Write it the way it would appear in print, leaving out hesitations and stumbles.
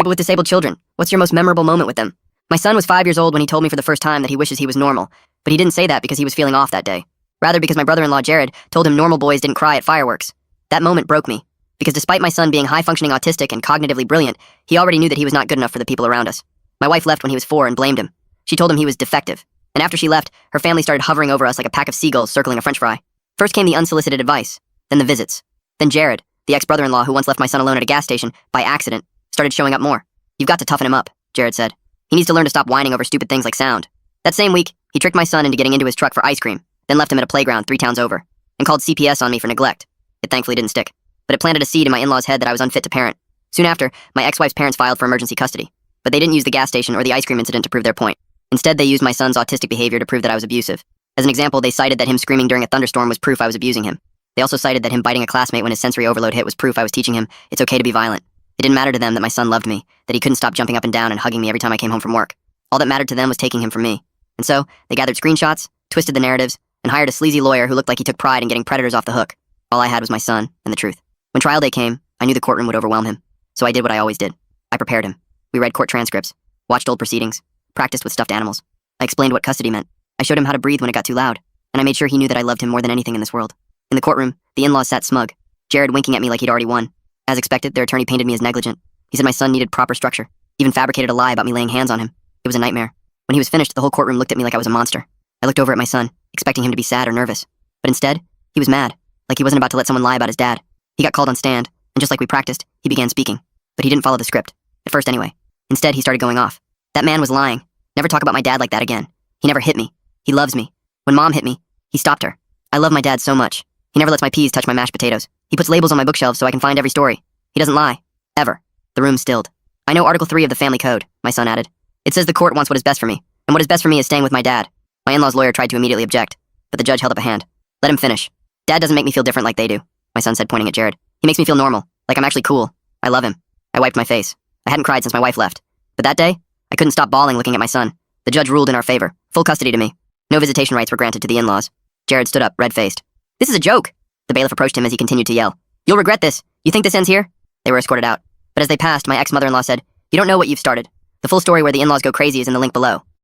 People with disabled children, what's your most memorable moment with them? My son was 5 years old when he told me for the first time that he wishes he was normal, but he didn't say that because he was feeling off that day. Rather because my brother-in-law Jared told him normal boys didn't cry at fireworks. That moment broke me, because despite my son being high-functioning autistic and cognitively brilliant, he already knew that he was not good enough for the people around us. My wife left when he was 4 and blamed him. She told him he was defective, and after she left, her family started hovering over us like a pack of seagulls circling a french fry. First came the unsolicited advice, then the visits. Then Jared, the ex-brother-in-law who once left my son alone at a gas station, by accident, started showing up more. "You've got to toughen him up," Jared said. "He needs to learn to stop whining over stupid things like sound." That same week, he tricked my son into getting into his truck for ice cream, then left him at a playground 3 towns over, and called CPS on me for neglect. It thankfully didn't stick, but it planted a seed in my in-laws' head that I was unfit to parent. Soon after, my ex-wife's parents filed for emergency custody, but they didn't use the gas station or the ice cream incident to prove their point. Instead, they used my son's autistic behavior to prove that I was abusive. As an example, they cited that him screaming during a thunderstorm was proof I was abusing him. They also cited that him biting a classmate when his sensory overload hit was proof I was teaching him it's okay to be violent. It didn't matter to them that my son loved me, that he couldn't stop jumping up and down and hugging me every time I came home from work. All that mattered to them was taking him from me. And so, they gathered screenshots, twisted the narratives, and hired a sleazy lawyer who looked like he took pride in getting predators off the hook. All I had was my son and the truth. When trial day came, I knew the courtroom would overwhelm him. So I did what I always did. I prepared him. We read court transcripts, watched old proceedings, practiced with stuffed animals. I explained what custody meant. I showed him how to breathe when it got too loud, and I made sure he knew that I loved him more than anything in this world. In the courtroom, the in-laws sat smug, Jared winking at me like he'd already won. As expected, their attorney painted me as negligent. He said my son needed proper structure, even fabricated a lie about me laying hands on him. It was a nightmare. When he was finished, the whole courtroom looked at me like I was a monster. I looked over at my son, expecting him to be sad or nervous. But instead, he was mad, like he wasn't about to let someone lie about his dad. He got called on stand, and just like we practiced, he began speaking. But he didn't follow the script. At first anyway. Instead, he started going off. That man was lying. Never talk about my dad like that again. He never hit me. He loves me. When Mom hit me, he stopped her. I love my dad so much. He never lets my peas touch my mashed potatoes. He puts labels on my bookshelves so I can find every story. He doesn't lie. Ever. The room stilled. "I know Article 3 of the Family Code," my son added. "It says the court wants what is best for me, and what is best for me is staying with my dad." My in-law's lawyer tried to immediately object, but the judge held up a hand. "Let him finish. Dad doesn't make me feel different like they do," my son said, pointing at Jared. "He makes me feel normal, like I'm actually cool. I love him." I wiped my face. I hadn't cried since my wife left. But that day, I couldn't stop bawling looking at my son. The judge ruled in our favor. Full custody to me. No visitation rights were granted to the in-laws. Jared stood up, red-faced. "This is a joke!" The bailiff approached him as he continued to yell. "You'll regret this. You think this ends here?" They were escorted out. But as they passed, my ex-mother-in-law said, "You don't know what you've started. The full story where the in-laws go crazy is in the link below."